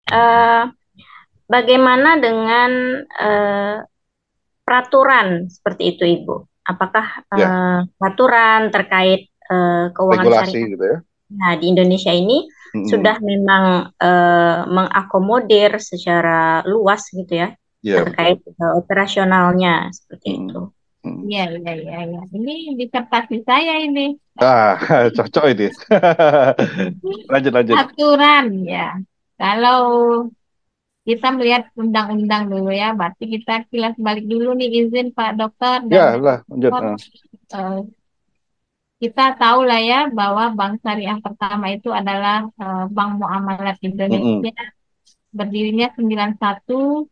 Eh, Bagaimana dengan eh, peraturan seperti itu, Ibu? Apakah Ya, peraturan terkait keuangan regulasi syariah gitu ya. di Indonesia ini Mm-mm. sudah memang mengakomodir secara luas gitu ya Ya, betul terkait betul. operasionalnya seperti itu. Mm-mm. Mm-mm. Iya, iya, iya, iya. Ini disertasi saya ini. Ah, cocok ini. Lanjut lanjut. Aturan, ya. Kalau kita melihat undang-undang dulu ya, berarti kita kilas balik dulu nih izin Pak Dokter dan Ya lah, lanjut. Dokter. Eh, kita tahu lah ya bahwa bank syariah pertama itu adalah Bank Muamalat Mm-mm. Indonesia, berdirinya 91,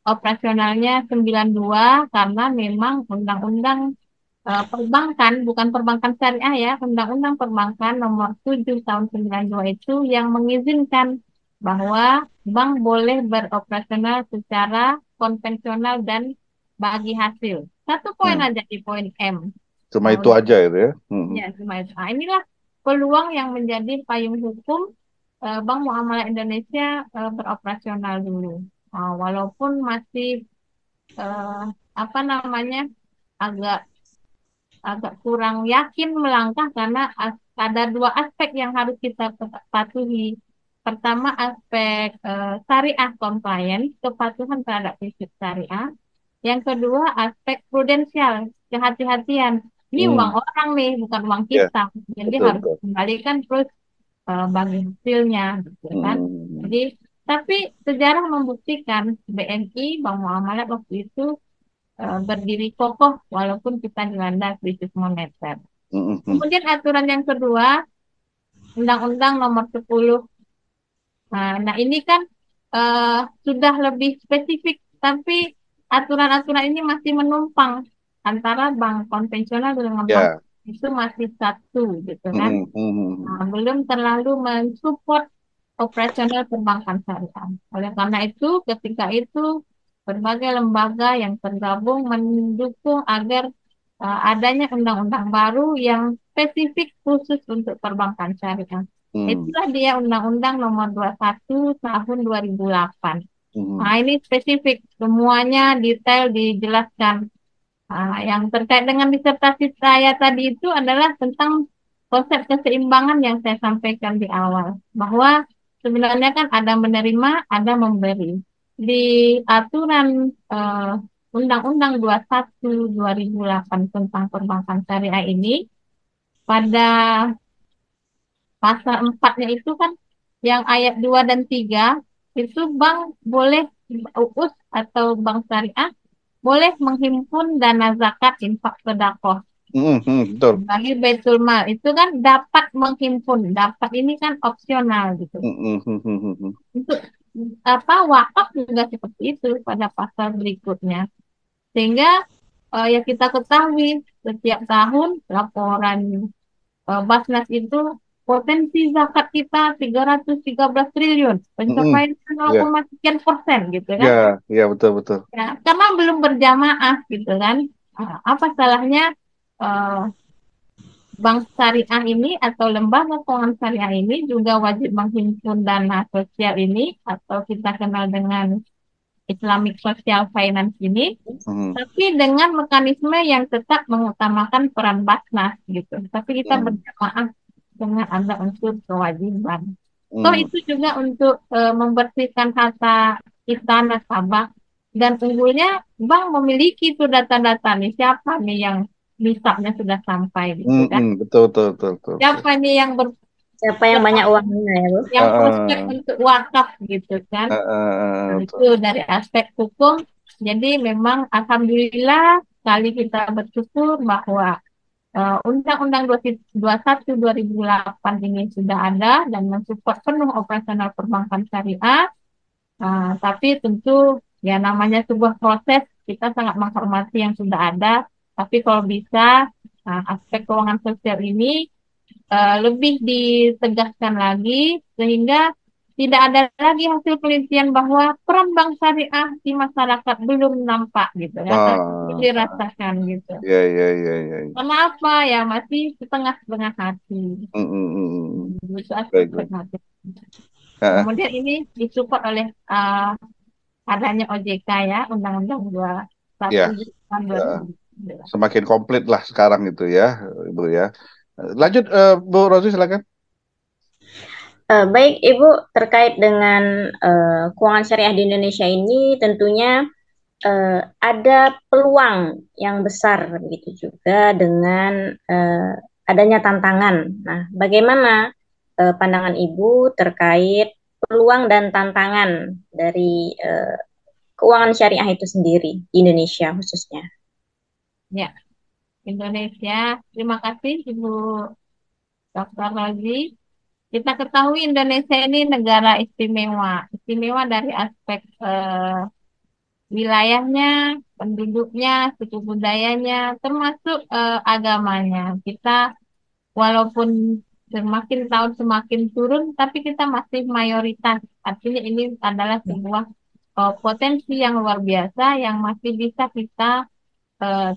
operasionalnya 92 karena memang undang-undang perbankan, bukan perbankan syariah ya, undang-undang perbankan nomor 7 tahun 92 itu yang mengizinkan bahwa bank boleh beroperasional secara konvensional dan bagi hasil. Satu poin Mm. aja di poin M. Cuma Nah, itu aja itu ya. Mm-mm. ya, cuma itu. Nah, inilah peluang yang menjadi payung hukum Bank Muamalah Indonesia beroperasional dulu. Nah, walaupun masih eh, apa namanya agak agak kurang yakin melangkah karena ada dua aspek yang harus kita patuhi. Pertama aspek syariah compliance, kepatuhan terhadap prinsip syariah. Yang kedua aspek prudensial, kehati-hatian. Ini uang Mm. orang nih, bukan uang Ya, kita. Jadi betul harus betul. dikembalikan terus bagi hasilnya, gitu kan. Mm. Jadi, tapi sejarah membuktikan BNI, Bank Muamalat waktu itu berdiri kokoh walaupun kita dilanda krisis moneter. Mm-mm. Kemudian aturan yang kedua, Undang-Undang Nomor 10. Nah, ini kan eh, sudah lebih spesifik, tapi aturan-aturan ini masih menumpang antara bank konvensional dengan bank Ya. itu masih satu gitu kan. Mm-mm. Mm-mm. Belum terlalu mensupport operasional perbankan syariah. Oleh karena itu, ketika itu berbagai lembaga yang tergabung mendukung agar adanya undang-undang baru yang spesifik khusus untuk perbankan syariah. Mm. Itulah dia Undang-Undang Nomor 21 Tahun 2008. Nah, Mm. ini spesifik, semuanya detail dijelaskan. Yang terkait dengan disertasi saya tadi itu adalah tentang konsep keseimbangan yang saya sampaikan di awal, bahwa sebenarnya kan ada menerima, ada memberi. Di aturan eh, Undang-Undang 21 2008 tentang perbankan syariah ini, pada pasal 4-nya itu kan yang ayat 2 dan 3 itu bank boleh UUS atau bank syariah boleh menghimpun dana zakat infak sedekah Mm. Mm. Betul. bagi Baitul Mal. Itu kan dapat menghimpun, dapat ini kan opsional gitu. Mm. Mm. Mm. Untuk apa wakaf juga seperti itu pada pasal berikutnya. Sehingga ya kita ketahui setiap tahun laporan Basnas itu potensi zakat kita 313 triliun, Mm. pencapaian Ya, 0,sekian% gitu kan. ya, ya betul betul. Ya, karena belum berjamaah gitu kan. Apa salahnya eh, bank syariah ini atau lembaga keuangan syariah ini juga wajib menghimpun dana sosial ini atau kita kenal dengan Islamic Social Finance ini, Mm. tapi dengan mekanisme yang tetap mengutamakan peran Basnas gitu. Tapi kita Mm. berjamaah dengan ada unsur kewajiban. Toh Mm. itu juga untuk membersihkan harta kita nasabah dan unggulnya bank memiliki itu data-data nih siapa nih yang misalnya sudah sampai gitu Mm. kan. Mm. Betul betul betul betul. Betul. Siapa nih yang Siapa yang banyak uangnya ya, Bu? Uh, yang prospek uh, untuk wakaf gitu kan. Nah, itu betul. dari aspek hukum. Jadi memang alhamdulillah kali kita bersyukur bahwa Undang-Undang 21 2008 ini sudah ada dan mensupport penuh operasional perbankan syariah. Tapi tentu ya namanya sebuah proses, kita sangat menghormati yang sudah ada. Tapi kalau bisa aspek keuangan sosial ini lebih ditegaskan lagi sehingga tidak ada lagi hasil penelitian bahwa peran bank syariah di masyarakat belum nampak gitu ya, tapi Ah, dirasakan gitu. ya ya ya ya. Ya. Karena apa ya masih setengah-setengah hati. Mm. Mm. Mm. Itu Baik aspek baik. hati. Kemudian ini disupport oleh adanya OJK ya, Undang-Undang 21 Ya, tahun eh, 2019. semakin komplit lah sekarang itu ya, Ibu ya. Lanjut, Bu Rosi silakan. Baik, Ibu, terkait dengan keuangan syariah di Indonesia ini tentunya ada peluang yang besar begitu juga dengan adanya tantangan. Nah, bagaimana pandangan Ibu terkait peluang dan tantangan dari keuangan syariah itu sendiri di Indonesia khususnya? Ya, Indonesia. Terima kasih Ibu Dr. Rozi. Kita ketahui Indonesia ini negara istimewa. Istimewa dari aspek wilayahnya, penduduknya, suku budayanya, termasuk agamanya. Kita walaupun semakin tahun semakin turun, tapi kita masih mayoritas. Artinya ini adalah sebuah potensi yang luar biasa yang masih bisa kita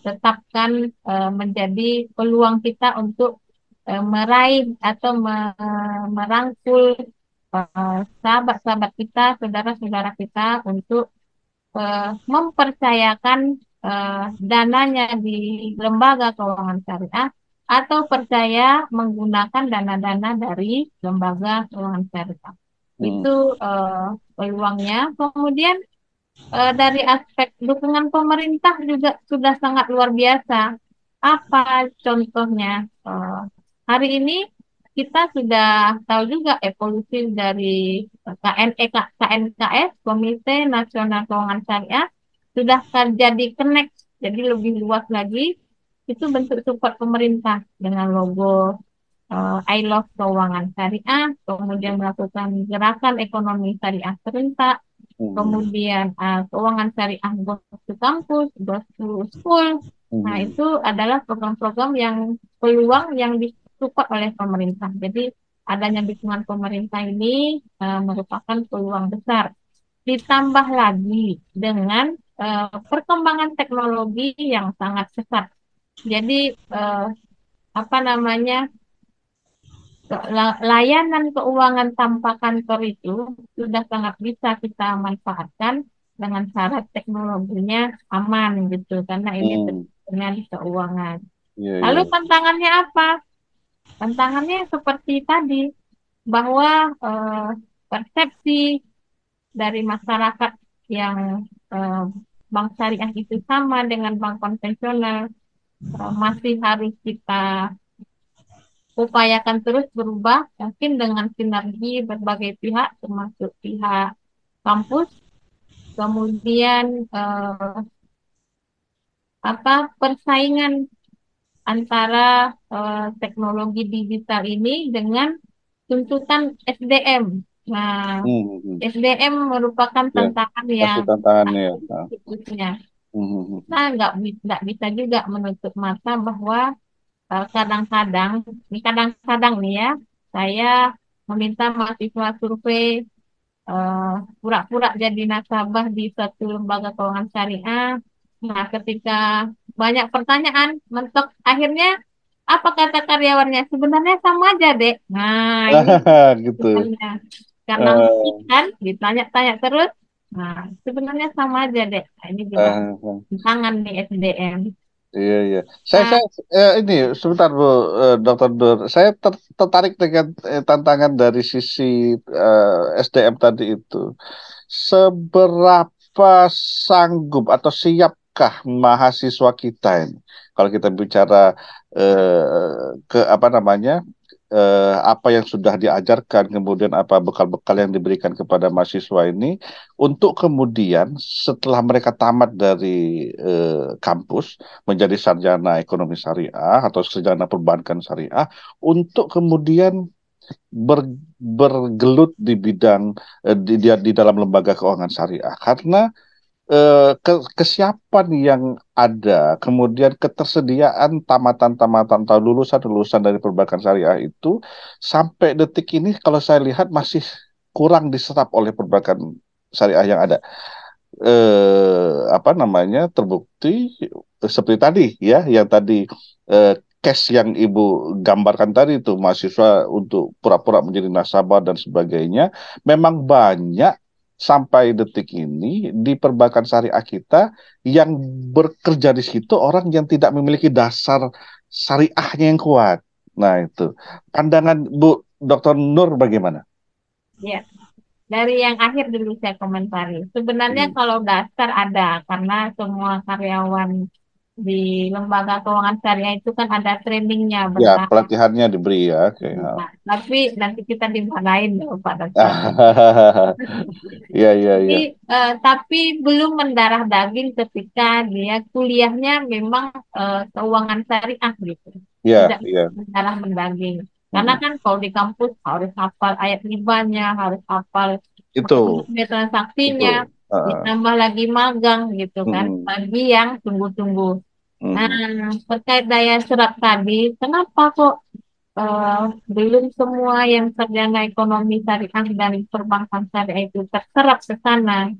tetapkan menjadi peluang kita untuk meraih atau merangkul sahabat-sahabat kita, saudara-saudara kita untuk mempercayakan dananya di lembaga keuangan syariah atau percaya menggunakan dana-dana dari lembaga keuangan syariah. Itu peluangnya. Kemudian dari aspek dukungan pemerintah juga sudah sangat luar biasa. Apa contohnya? Hari ini kita sudah tahu juga evolusi dari KNKS, Komite Nasional Keuangan Syariah, sudah terjadi connect, jadi lebih luas lagi. Itu bentuk support pemerintah dengan logo I Love Keuangan Syariah, kemudian melakukan gerakan ekonomi syariah serentak, kemudian keuangan syariah Goes to Campus, Goes to School. Nah, itu adalah program-program yang peluang yang disupport oleh pemerintah. Jadi, adanya dukungan pemerintah ini merupakan peluang besar. Ditambah lagi dengan perkembangan teknologi yang sangat cepat. Jadi, apa namanya, layanan keuangan tanpa kantor itu sudah sangat bisa kita manfaatkan dengan syarat teknologinya aman gitu, karena ini dengan keuangan. Lalu tantangannya apa? Tantangannya seperti tadi, bahwa persepsi dari masyarakat yang bank syariah itu sama dengan bank konvensional masih harus kita upayakan terus berubah, mungkin dengan sinergi berbagai pihak, termasuk pihak kampus, kemudian persaingan antara teknologi digital ini dengan tuntutan SDM. Nah, SDM merupakan tantangan yang khususnya. Kita nggak bisa juga menutup mata bahwa kadang-kadang nih ya, saya meminta mahasiswa survei pura-pura jadi nasabah di suatu lembaga keuangan syariah. Nah, ketika banyak pertanyaan, mentok akhirnya apa kata karyawannya? Sebenarnya sama aja, Dek. Nah, ini gitu. sebenarnya karena kan ditanya-tanya terus. Nah, sebenarnya sama aja, Dek. Nah, ini juga tantangan nih SDM. Iya, iya. Saya ini sebentar Bu, Dokter Dur. Saya tertarik dengan tantangan dari sisi SDM tadi itu. Seberapa sanggup atau siapkah mahasiswa kita ini? Kalau kita bicara ke apa namanya? Apa yang sudah diajarkan, kemudian apa bekal-bekal yang diberikan kepada mahasiswa ini, untuk kemudian setelah mereka tamat dari kampus menjadi sarjana ekonomi syariah atau sarjana perbankan syariah, untuk kemudian bergelut di bidang di dalam lembaga keuangan syariah. Karena kesiapan yang ada, kemudian ketersediaan tamatan-tamatan atau lulusan-lulusan dari perbankan syariah itu sampai detik ini kalau saya lihat masih kurang diserap oleh perbankan syariah yang ada. Apa namanya, terbukti seperti tadi ya, yang tadi case yang Ibu gambarkan tadi itu, mahasiswa untuk pura-pura menjadi nasabah dan sebagainya, memang banyak sampai detik ini di perbankan syariah kita yang bekerja di situ orang yang tidak memiliki dasar syariahnya yang kuat. Nah, itu. Pandangan Bu Dr. Nur bagaimana? Ya, dari yang akhir dulu saya komentari. Sebenarnya Hmm. kalau dasar ada, karena semua karyawan di lembaga keuangan syariah itu kan ada trainingnya Ya, bertahap. pelatihannya diberi ya. Oke. Nah, tapi nanti kita dimarahin loh Pak Dokter. Ah. Iya, iya, Jadi, iya. tapi belum mendarah daging ketika dia kuliahnya memang keuangan syariah gitu. Iya, Tidak iya. mendarah mendaging. Karena Mm-mm. kan kalau di kampus harus hafal ayat ribanya, harus hafal Itu, mekanisme transaksinya, itu. Ah. ditambah lagi magang gitu kan, Mm-mm. bagi yang tunggu-tunggu. Nah, Mm-mm. terkait daya serap tadi, kenapa kok eh, belum semua yang sarjana ekonomi syariah dan perbankan syariah itu terserap ke sana.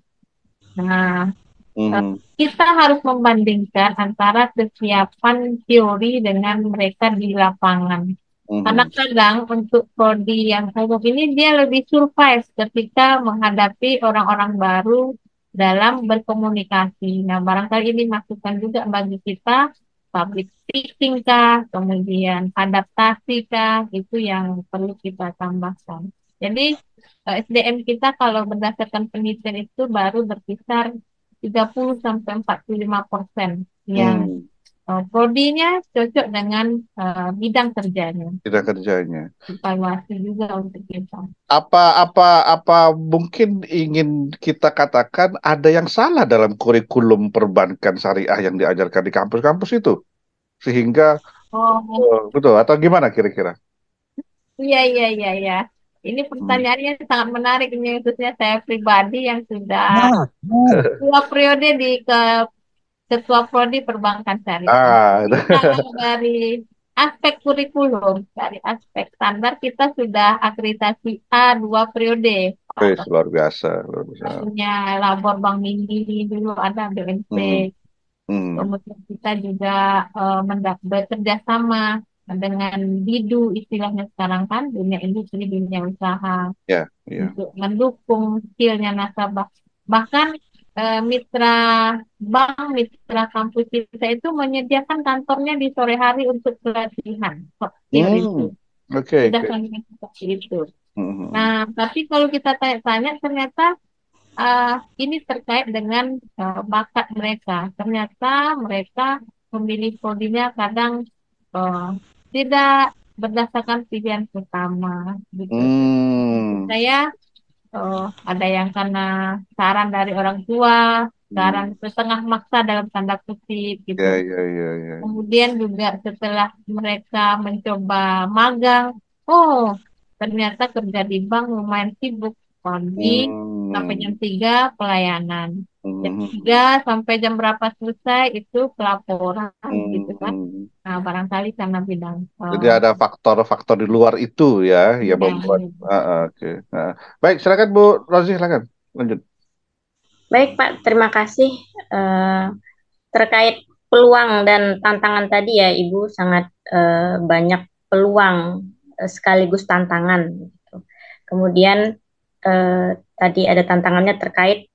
Nah, Mhm. kita harus membandingkan antara kesiapan teori dengan mereka di lapangan. Karena Mhm. kadang untuk prodi yang umum ini dia lebih survive ketika menghadapi orang-orang baru dalam berkomunikasi. Nah, barangkali ini masukan juga bagi kita, public speaking kah, kemudian adaptasi kah, itu yang perlu kita tambahkan. Jadi, SDM kita kalau berdasarkan penelitian itu baru berkisar 30 sampai 45% yang Hmm. prodinya cocok dengan bidang kerjanya. Tidak kerjanya. Evaluasi juga untuk kita. Apa mungkin ingin kita katakan ada yang salah dalam kurikulum perbankan syariah yang diajarkan di kampus-kampus itu, sehingga Oh, betul atau gimana kira-kira? iya, iya, iya, iya. Ini Hmm. pertanyaannya sangat menarik ini khususnya saya pribadi yang sudah Ah, 2 periode di ketua prodi perbankan syariah. ah, Jadi kalau dari aspek kurikulum, dari aspek standar kita sudah akreditasi A 2 periode. wih, luar biasa, luar biasa. Punya labor Bank Mini dulu ada BNP. Hmm. Hmm. Kemudian kita juga bekerja sama dengan BIDU istilahnya sekarang kan dunia industri dunia usaha Ya, ya. untuk mendukung skillnya nasabah. Bahkan mitra bank, mitra kampus kita itu menyediakan kantornya di sore hari untuk pelatihan soft skill itu. Hmm. Oke, Sudah oke. kami seperti itu. Hmm. Nah, tapi kalau kita tanya-tanya ternyata ini terkait dengan bakat mereka. Ternyata mereka memilih prodinya kadang eh, tidak berdasarkan pilihan pertama gitu. Hmm. Saya ada yang karena saran dari orang tua, saran Hmm. setengah maksa dalam tanda kutip gitu. Ya, ya, ya, ya. Kemudian juga setelah mereka mencoba magang, oh ternyata kerja di bank lumayan sibuk. Pagi sampai Hmm. jam 3 pelayanan. Jam Hmm. 3 sampai jam berapa selesai itu pelaporan gitu kan. Hmm. Nah, barangkali karena bidang Jadi ada faktor-faktor di luar itu ya yang ya, membuat. Oke. Baik, silakan Bu Rozi, silakan lanjut. Baik Pak, terima kasih. Eh, Terkait peluang dan tantangan tadi ya Ibu sangat banyak peluang sekaligus tantangan gitu. Kemudian tadi ada tantangannya terkait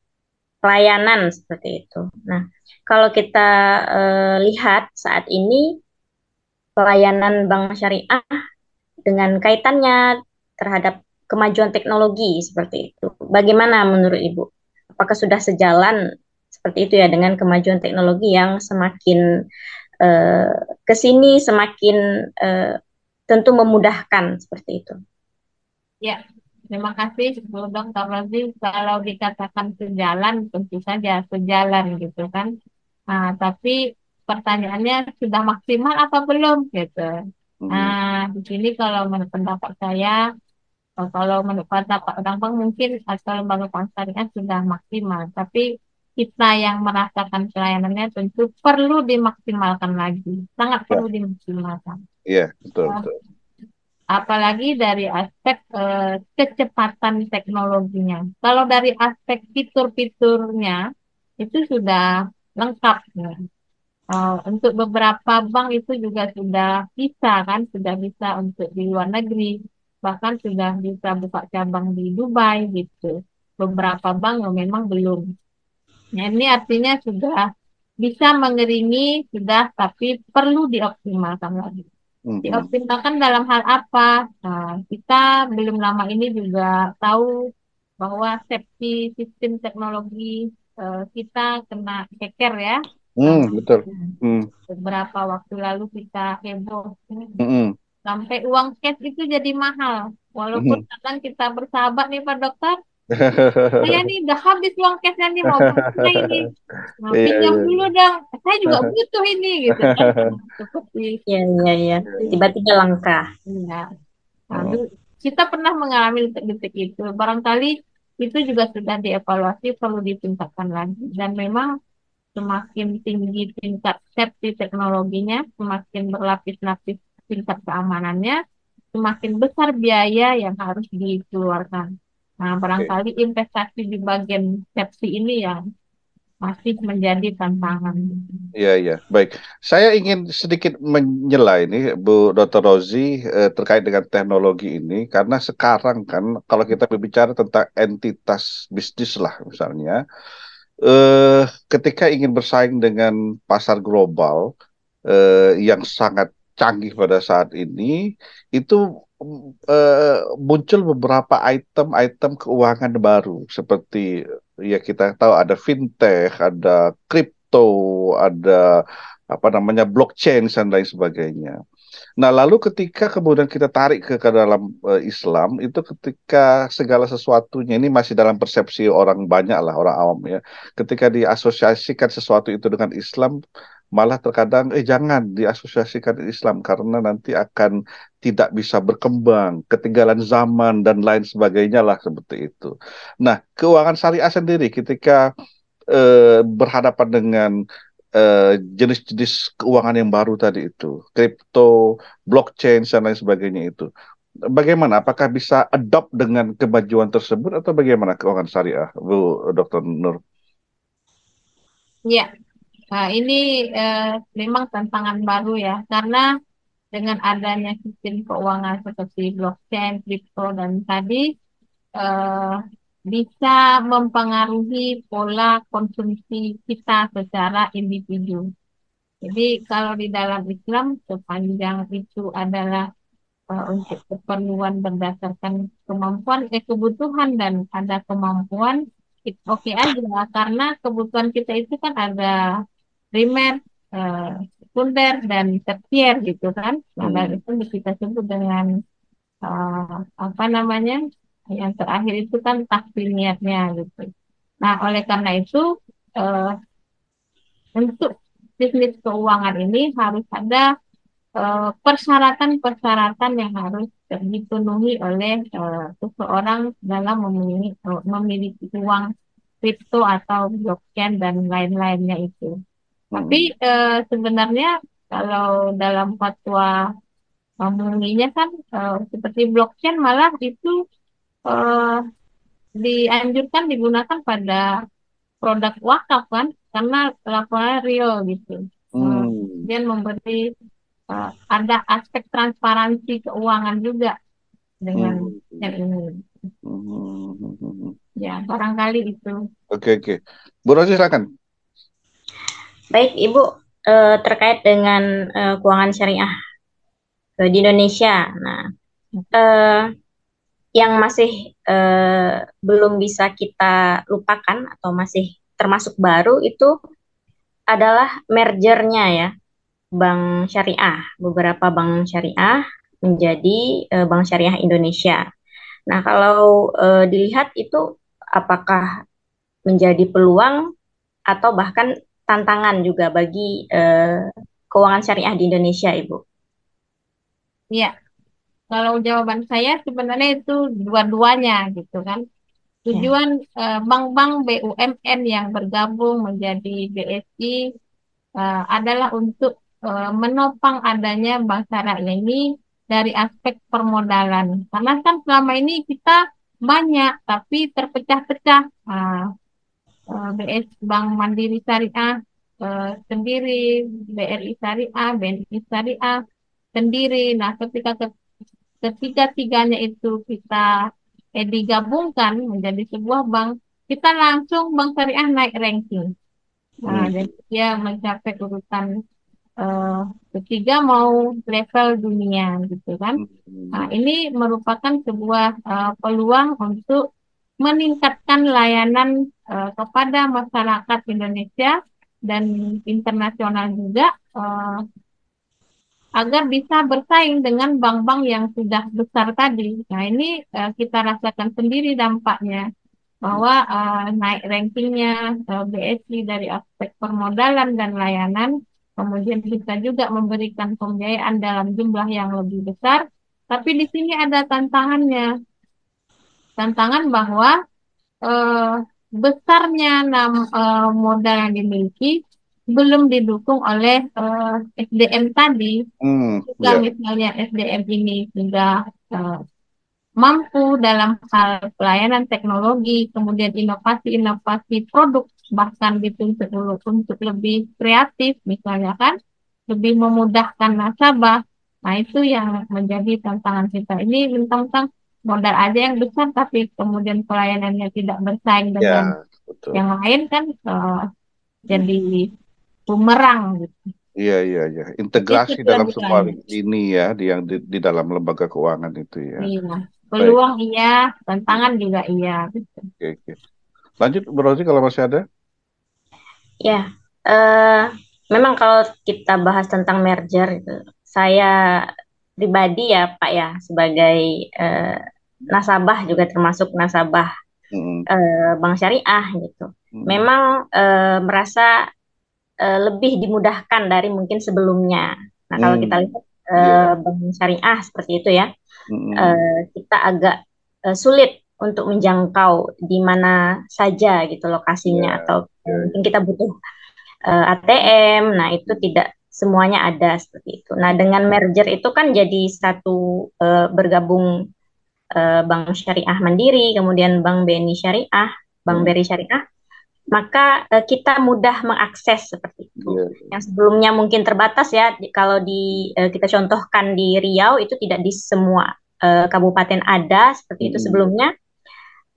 pelayanan seperti itu. Nah, kalau kita lihat saat ini pelayanan bank syariah dengan kaitannya terhadap kemajuan teknologi seperti itu. Bagaimana menurut Ibu? Apakah sudah sejalan seperti itu ya dengan kemajuan teknologi yang semakin eh, ke sini semakin eh, tentu memudahkan seperti itu. ya. Terima kasih Bu Dr. Rozi. Kalau dikatakan sejalan, tentu saja sejalan gitu kan. Nah, tapi pertanyaannya sudah maksimal apa belum gitu. Hmm. Nah, di sini kalau menurut pendapat saya, kalau menurut pendapat orang Bang mungkin asal lembaga syariah sudah maksimal. Tapi kita yang merasakan pelayanannya tentu perlu dimaksimalkan lagi. Sangat Ya, perlu dimaksimalkan. iya, betul, Eh, betul. Apalagi dari aspek kecepatan teknologinya. Kalau dari aspek fitur-fiturnya itu sudah lengkap ya. Untuk beberapa bank itu juga sudah bisa kan, sudah bisa untuk di luar negeri, bahkan sudah bisa buka cabang di Dubai gitu. Beberapa bank yang memang belum. Nah, ini artinya sudah bisa mengiringi, sudah, tapi perlu dioptimalkan lagi. Mhm. Dioptimalkan dalam hal apa? Nah, kita belum lama ini juga tahu bahwa safety sistem teknologi kita kena hacker ya. Nah, Betul. Hmm. beberapa waktu lalu kita heboh Mhm. sampai uang cash itu jadi mahal. Walaupun Mhm. kadang kita bersahabat nih Pak Dokter, saya nih udah habis uang cashnya nih mau kemana ini? Nah, Iya, pinjam iya. dulu dong. Saya juga butuh ini gitu kan. Seperti Iya, iya, iya. Tiba-tiba langka. ya. Nah, Oh, kita pernah mengalami detik-detik itu. Barangkali itu juga sudah dievaluasi, perlu ditingkatkan lagi. Dan memang semakin tinggi tingkat safety teknologinya, semakin berlapis-lapis tingkat keamanannya, semakin besar biaya yang harus dikeluarkan. Nah, oke. barangkali investasi di bagian safety ini yang masih menjadi tantangan. Iya, iya. Baik. Saya ingin sedikit menyela ini, Bu Dr. Rozi, terkait dengan teknologi ini, karena sekarang kan, kalau kita berbicara tentang entitas bisnis lah, misalnya, eh, ketika ingin bersaing dengan pasar global, yang sangat canggih pada saat ini, itu muncul beberapa item-item keuangan baru seperti ya kita tahu ada fintech, ada kripto, ada apa namanya blockchain dan lain sebagainya. Nah, lalu ketika kemudian kita tarik ke dalam Islam, itu ketika segala sesuatunya ini masih dalam persepsi orang banyak lah, orang awam ya. Ketika diasosiasikan sesuatu itu dengan Islam, malah terkadang, jangan diasosiasikan Islam karena nanti akan tidak bisa berkembang, ketinggalan zaman dan lain sebagainya lah seperti itu. Nah, keuangan syariah sendiri ketika berhadapan dengan jenis-jenis keuangan yang baru tadi itu, kripto, blockchain, dan lain sebagainya itu. Bagaimana? Apakah bisa adopt dengan kemajuan tersebut atau bagaimana keuangan syariah, Bu Dr. Nur? Ya, nah, ini eh, memang tantangan baru ya, karena dengan adanya sistem keuangan seperti blockchain, kripto, dan tadi eh, bisa mempengaruhi pola konsumsi kita secara individu. Jadi kalau di dalam Islam sepanjang itu adalah untuk keperluan berdasarkan kemampuan, kebutuhan dan ada kemampuan, oke aja karena kebutuhan kita itu kan ada primer, eh, sekunder dan tersier gitu kan. Nah, dan Hmm. itu kita sebut dengan eh, apa namanya? Yang terakhir itu kan tahsiniatnya gitu. Nah, oleh karena itu eh, untuk bisnis keuangan ini harus ada persyaratan-persyaratan yang harus dipenuhi oleh seseorang dalam memiliki uang kripto atau blockchain dan lain-lainnya itu. Tapi Hmm. sebenarnya kalau dalam fatwa MUI-nya kan seperti blockchain malah itu eh, dianjurkan digunakan pada produk wakaf kan karena laporannya real gitu. Hmm. Kemudian memberi ada aspek transparansi keuangan juga dengan Hmm. yang ini. Hmm. Ya, barangkali itu. Oke, oke. Bu Rozi, silakan. Baik, Ibu, terkait dengan keuangan syariah di Indonesia. Nah, eh, yang masih belum bisa kita lupakan atau masih termasuk baru itu adalah mergernya ya, bank syariah, beberapa bank syariah menjadi Bank Syariah Indonesia. Nah, kalau dilihat itu apakah menjadi peluang atau bahkan tantangan juga bagi keuangan syariah di Indonesia, Ibu? Ya, kalau jawaban saya sebenarnya itu dua-duanya gitu kan. Ya. Tujuan bank-bank BUMN yang bergabung menjadi BSI adalah untuk menopang adanya bank syariah ini dari aspek permodalan. Karena kan selama ini kita banyak tapi terpecah-pecah. BS Bank Mandiri Syariah, sendiri, BRI Syariah, BNI Syariah sendiri. Nah, ketika ketiga-tiganya itu kita digabungkan menjadi sebuah bank, kita langsung bank syariah naik ranking. Nah, Hmm. jadi dia mencapai urutan eh, ketiga mau level dunia gitu kan. Nah, Hmm. ini merupakan sebuah peluang untuk meningkatkan layanan kepada masyarakat Indonesia dan internasional juga, agar bisa bersaing dengan bank-bank yang sudah besar tadi. Nah, ini kita rasakan sendiri dampaknya bahwa naik rankingnya BSI dari aspek permodalan dan layanan, kemudian bisa juga memberikan pembiayaan dalam jumlah yang lebih besar. Tapi di sini ada tantangannya, tantangan bahwa eh, besarnya modal yang dimiliki belum didukung oleh SDM tadi. Jika Ya. misalnya SDM ini sudah eh, mampu dalam hal pelayanan teknologi, kemudian inovasi-inovasi produk, bahkan dituntut untuk lebih kreatif, misalnya kan, lebih memudahkan nasabah. Nah, itu yang menjadi tantangan kita. Ini mentang-mentang modal aja yang besar, tapi kemudian pelayanannya tidak bersaing dengan Ya, betul. yang lain kan, Hmm. jadi bumerang gitu. Iya, iya, iya. Itu Integrasi dalam semua kelebihannya. ini ya, di dalam lembaga keuangan itu ya. Iya, Baik. peluang iya, tantangan juga iya. Gitu. Oke, oke. Lanjut, Bu Rozi kalau masih ada. Ya, eh, memang kalau kita bahas tentang merger itu, saya pribadi ya Pak ya, sebagai eh, nasabah juga termasuk nasabah Hmm. bank syariah gitu. Hmm. Memang merasa lebih dimudahkan dari mungkin sebelumnya. Nah, kalau kita Hmm. lihat Iya. bank syariah seperti itu ya, Hmm. kita agak sulit untuk menjangkau di mana saja gitu Iya, lokasinya atau iya, mungkin iya. kita butuh ATM. Nah, itu tidak semuanya ada seperti itu. Nah, dengan merger itu kan jadi satu bergabung Bank Syariah Mandiri, kemudian Bank BNI Syariah, Bank Hmm. BRI Syariah, maka kita mudah mengakses seperti itu. Iya. Yang sebelumnya mungkin terbatas ya, kalau kita contohkan di Riau itu tidak di semua kabupaten ada seperti itu Hmm. sebelumnya.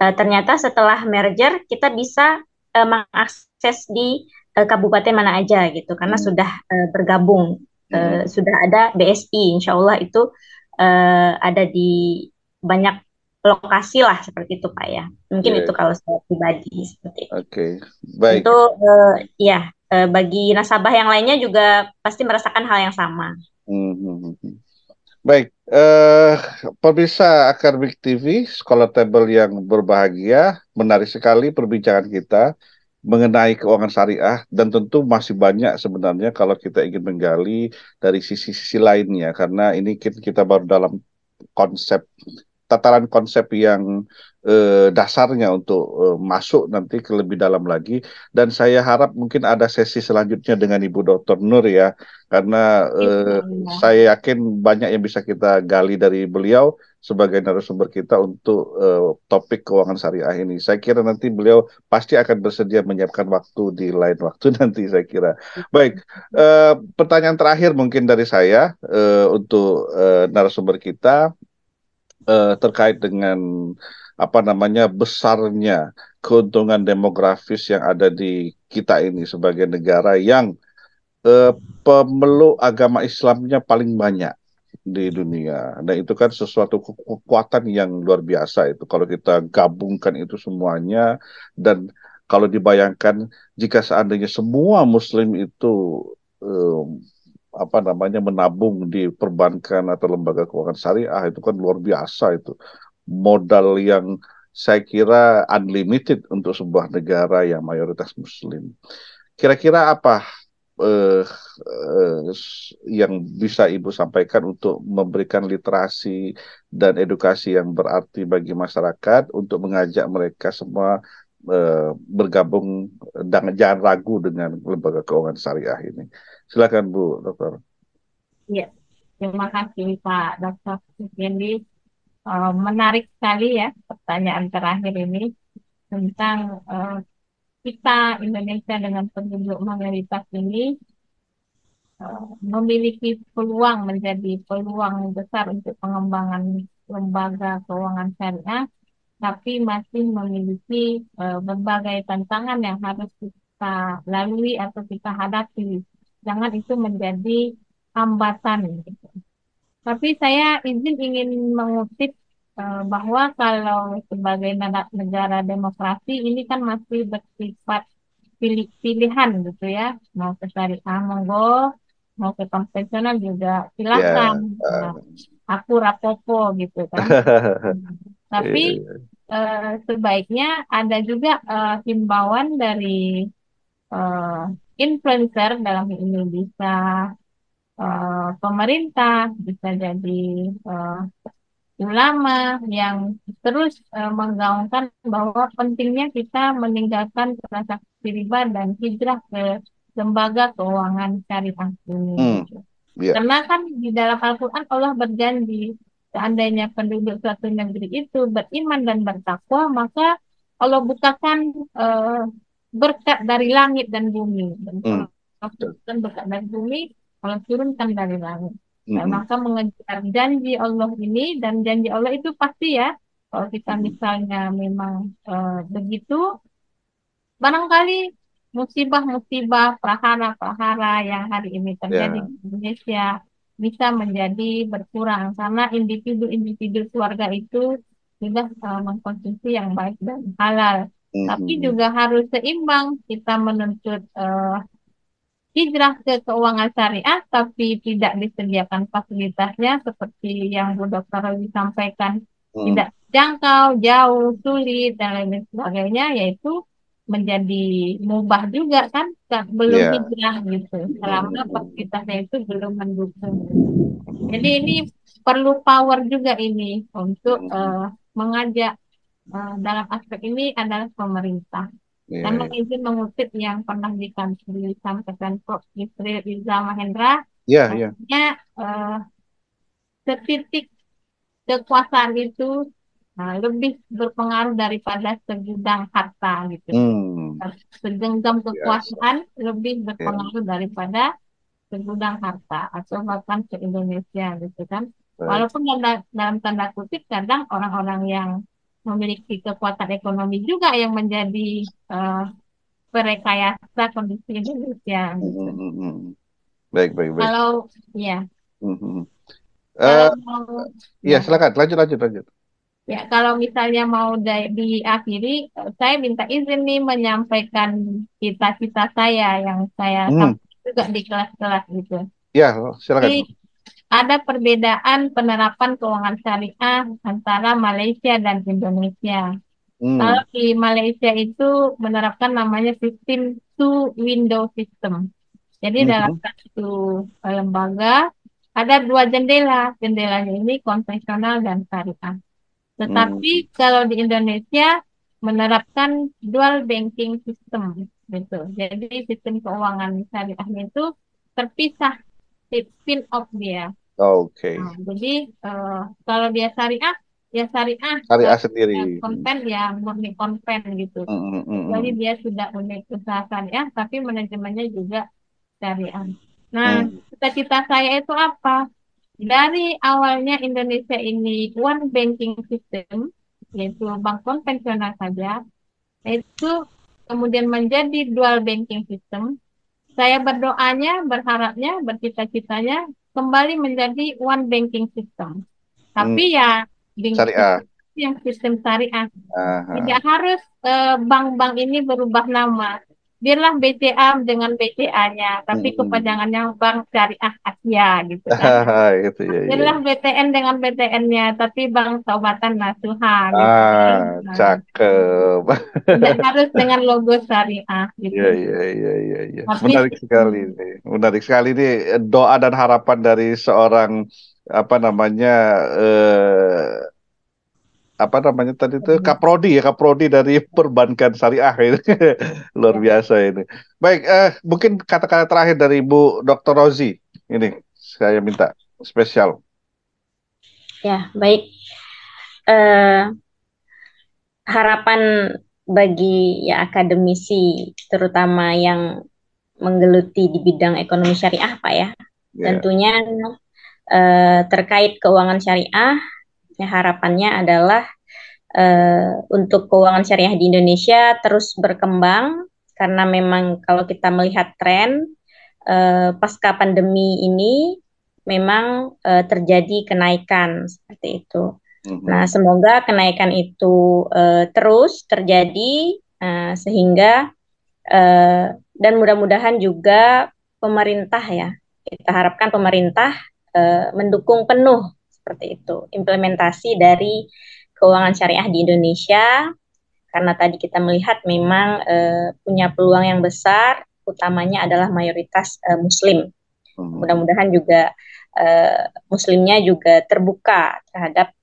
Ternyata setelah merger kita bisa mengakses di kabupaten mana aja gitu, karena Hmm. sudah bergabung, Hmm. sudah ada BSI, insya Allah itu ada di banyak lokasi lah seperti itu Pak ya. Mungkin Iya, itu kalau saya pribadi seperti itu. oke. Baik. Tentu ya bagi nasabah yang lainnya juga pasti merasakan hal yang sama. Hmm. Hmm. Hmm. Baik, pemirsa Akademik TV, Scholar Table yang berbahagia, menarik sekali perbincangan kita mengenai keuangan syariah dan tentu masih banyak sebenarnya kalau kita ingin menggali dari sisi-sisi lainnya karena ini kita baru dalam konsep tataran konsep yang dasarnya untuk masuk nanti ke lebih dalam lagi dan saya harap mungkin ada sesi selanjutnya dengan Ibu Dr. Nur ya karena Insya Allah. saya yakin banyak yang bisa kita gali dari beliau sebagai narasumber kita untuk topik keuangan syariah ini. Saya kira nanti beliau pasti akan bersedia menyiapkan waktu di lain waktu nanti saya kira. Baik, pertanyaan terakhir mungkin dari saya untuk narasumber kita terkait dengan apa namanya besarnya keuntungan demografis yang ada di kita ini sebagai negara yang eh, pemeluk agama Islamnya paling banyak di dunia. Nah, itu kan sesuatu kekuatan yang luar biasa itu kalau kita gabungkan itu semuanya dan kalau dibayangkan jika seandainya semua muslim itu eh, apa namanya menabung di perbankan atau lembaga keuangan syariah itu kan luar biasa itu modal yang saya kira unlimited untuk sebuah negara yang mayoritas muslim. Kira-kira apa eh, yang bisa Ibu sampaikan untuk memberikan literasi dan edukasi yang berarti bagi masyarakat untuk mengajak mereka semua bergabung dan jangan ragu dengan lembaga keuangan syariah ini. Silakan Bu Dokter. Ya, terima kasih Pak Dr. Sufiandi. Menarik sekali ya pertanyaan terakhir ini tentang kita Indonesia dengan penduduk mayoritas ini memiliki peluang menjadi peluang besar untuk pengembangan lembaga keuangan syariah, tapi masih memiliki berbagai tantangan yang harus kita lalui atau kita hadapi. Jangan itu menjadi hambatan, gitu. Tapi saya ingin mengutip bahwa kalau sebagai negara demokrasi ini kan masih bersifat pilihan gitu ya, mau ke syariah monggo, mau ke konvensional juga silakan. Ya. Nah, aku rapopo gitu kan. Tapi sebaiknya ada juga himbauan dari eh, influencer dalam ini bisa pemerintah, bisa jadi eh, ulama yang terus menggaungkan bahwa pentingnya kita meninggalkan transaksi riba dan hijrah ke lembaga keuangan syariah ini, Hmm, gitu. ya. Karena kan di dalam Al-Quran Allah berjanji seandainya penduduk suatu negeri itu beriman dan bertakwa, maka Allah bukakan eh, berkat dari langit dan bumi. Dan Hmm, kalau bukan berkat dari bumi, Allah turunkan dari langit. hmm, Nah, hmm, maka mengejar janji Allah ini, dan janji Allah itu pasti ya, kalau kita hmm. misalnya memang begitu, barangkali musibah-musibah, prahara-prahara yang hari ini terjadi Ya. di Indonesia bisa menjadi berkurang karena individu-individu keluarga itu sudah mengkonsumsi yang baik dan halal. Hmm, Tapi hmm, hmm. juga harus seimbang kita menuntut hijrah ke keuangan syariah, tapi tidak disediakan fasilitasnya seperti yang Bu Dr. Rozi sampaikan, Hmm. tidak jangkau, jauh, sulit, dan lain sebagainya, yaitu menjadi mubah juga kan, belum Ya. hijrah gitu, Hmm, selama hmm, hmm. fasilitasnya itu belum mendukung. Jadi ini perlu power juga ini untuk Hmm, hmm. mengajak dalam aspek ini adalah pemerintah. Ya, Karena izin mengutip yang pernah disampaikan Prof. Yusril Iza Mahendra, ya, ya. artinya setitik kekuasaan itu lebih berpengaruh daripada segudang harta gitu. Hmm, Segenggam biasa. kekuasaan lebih Ya, berpengaruh daripada segudang harta atau bahkan ke Indonesia gitu kan. baik. Walaupun dalam tanda kutip kadang orang-orang yang memiliki kekuatan ekonomi juga yang menjadi eh, perekayasa kondisi Indonesia Hmm, gitu. hmm, hmm, hmm. Baik, baik, baik. Kalau ya, Hmm, hmm, hmm. kalau Eh, mau ya, ya, silakan. Lanjut, lanjut, lanjut. ya kalau misalnya mau diakhiri, saya minta izin nih menyampaikan cita-cita saya yang saya Hmm, sampaikan juga di kelas-kelas gitu. ya, silakan. Jadi ada perbedaan penerapan keuangan syariah antara Malaysia dan Indonesia. Kalau Hmm, di Malaysia itu menerapkan namanya sistem two window system. Jadi hmm, dalam hmm, satu lembaga ada dua jendela. Jendelanya ini konvensional dan syariah. Tetapi hmm, kalau di Indonesia menerapkan dual banking system gitu. Jadi sistem keuangan syariahnya itu terpisah, spin off dia. oke. Nah, jadi eh, kalau dia syariah, ya syariah, Syariah kalau sendiri. dia konven ya murni konven gitu. Hmm, hmm, hmm, Kecuali hmm. dia sudah unit usaha syariah, tapi manajemennya juga syariah. Nah, Hmm, cita-cita saya itu apa? Dari awalnya Indonesia ini one banking system, yaitu bank konvensional saja, itu kemudian menjadi dual banking system. Saya berdoanya, berharapnya, bercita-citanya kembali menjadi one banking system. hmm. Tapi ya banking Syariah. yang sistem syariah. Tidak Aha. harus bank-bank ini berubah nama. Biarlah BCA dengan BCA-nya, Hmm, tapi hmm. kepanjangannya Bank Syariah Asia gitu kan. Itu ya, ya. Biarlah BTN dengan BTN-nya, tapi Bank Taubatan Nasuha gitu kan. Ah, Nah, cakep. tidak harus dengan logo syariah Iya, gitu. iya, iya, iya, iya. Tapi Menarik sekali ini. Menarik sekali ini doa dan harapan dari seorang apa namanya apa namanya tadi itu kaprodi ya, kaprodi dari perbankan syariah ini. Luar biasa ini. Baik, mungkin kata-kata terakhir dari Ibu Dr. Rozi ini saya minta spesial. Ya, baik. Eh, Harapan bagi ya akademisi, terutama yang menggeluti di bidang ekonomi syariah, Pak ya. Ya. Tentunya terkait keuangan syariah, ya harapannya adalah untuk keuangan syariah di Indonesia terus berkembang karena memang kalau kita melihat tren pasca pandemi ini memang terjadi kenaikan seperti itu. Nah, semoga kenaikan itu terus terjadi sehingga dan mudah-mudahan juga pemerintah ya, kita harapkan pemerintah mendukung penuh seperti itu implementasi dari keuangan syariah di Indonesia karena tadi kita melihat memang punya peluang yang besar, utamanya adalah mayoritas Muslim. Mudah-mudahan juga Muslimnya juga terbuka terhadap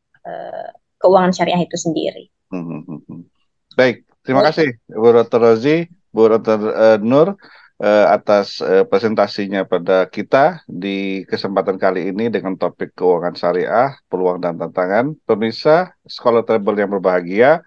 keuangan syariah itu sendiri. Baik, terima kasih Bu Dr. Rozi, Bu Dr. Nur atas presentasinya pada kita di kesempatan kali ini dengan topik keuangan syariah, peluang dan tantangan. Pemirsa, Scholar Table yang berbahagia,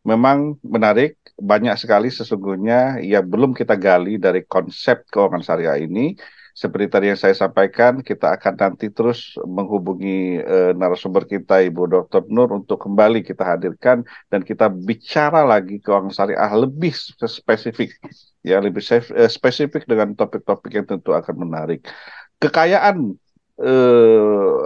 memang menarik, banyak sekali sesungguhnya yang belum kita gali dari konsep keuangan syariah ini. Seperti tadi yang saya sampaikan, kita akan nanti terus menghubungi narasumber kita, Ibu Dr. Nur, untuk kembali kita hadirkan dan kita bicara lagi keuangan syariah lebih spesifik, ya lebih spesifik dengan topik-topik yang tentu akan menarik. Kekayaan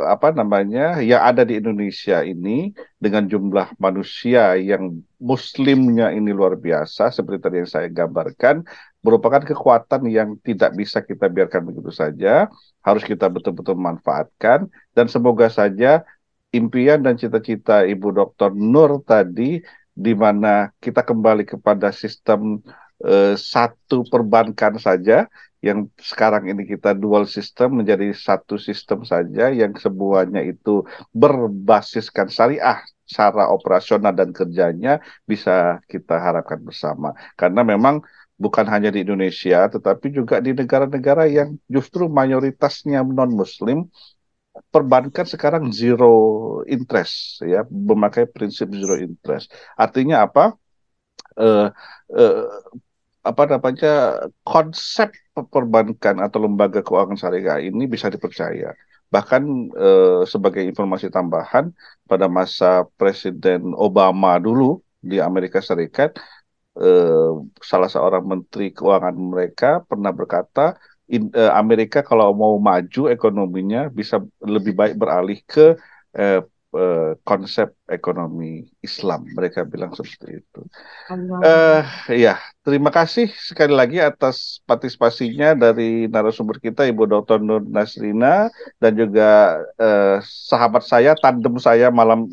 apa namanya yang ada di Indonesia ini dengan jumlah manusia yang muslimnya ini luar biasa seperti tadi yang saya gambarkan merupakan kekuatan yang tidak bisa kita biarkan begitu saja, harus kita betul-betul manfaatkan dan semoga saja impian dan cita-cita Ibu Dr. Nur tadi di mana kita kembali kepada sistem satu perbankan saja yang sekarang ini kita dual system menjadi satu sistem saja yang semuanya itu berbasiskan syariah cara operasional dan kerjanya bisa kita harapkan bersama. Karena memang bukan hanya di Indonesia tetapi juga di negara-negara yang justru mayoritasnya non-muslim perbankan sekarang zero interest ya, memakai prinsip zero interest. Artinya apa? Eh, eh, apa namanya konsep perbankan atau lembaga keuangan syariah ini bisa dipercaya. Bahkan sebagai informasi tambahan, pada masa Presiden Obama dulu di Amerika Serikat, eh, salah seorang menteri keuangan mereka pernah berkata, Amerika kalau mau maju ekonominya bisa lebih baik beralih ke eh, konsep ekonomi Islam. Mereka bilang seperti itu. Ya, terima kasih sekali lagi atas partisipasinya dari narasumber kita Ibu Dr. Nur Nasrina dan juga sahabat saya, tandem saya malam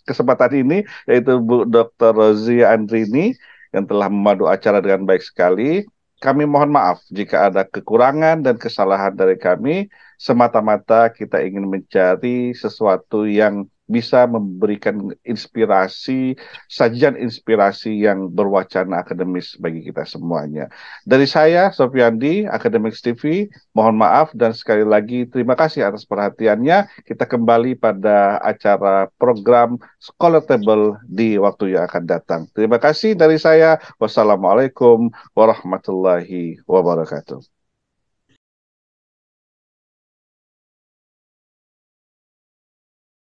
kesempatan ini yaitu Bu Dr. Rozi Andrini yang telah memadu acara dengan baik sekali. Kami mohon maaf jika ada kekurangan dan kesalahan dari kami. Semata-mata kita ingin mencari sesuatu yang bisa memberikan inspirasi, sajian inspirasi yang berwacana akademis bagi kita semuanya. Dari saya, Sofiandi, Academics TV, mohon maaf dan sekali lagi terima kasih atas perhatiannya. Kita kembali pada acara program Scholar Table di waktu yang akan datang. Terima kasih dari saya. Wassalamualaikum warahmatullahi wabarakatuh.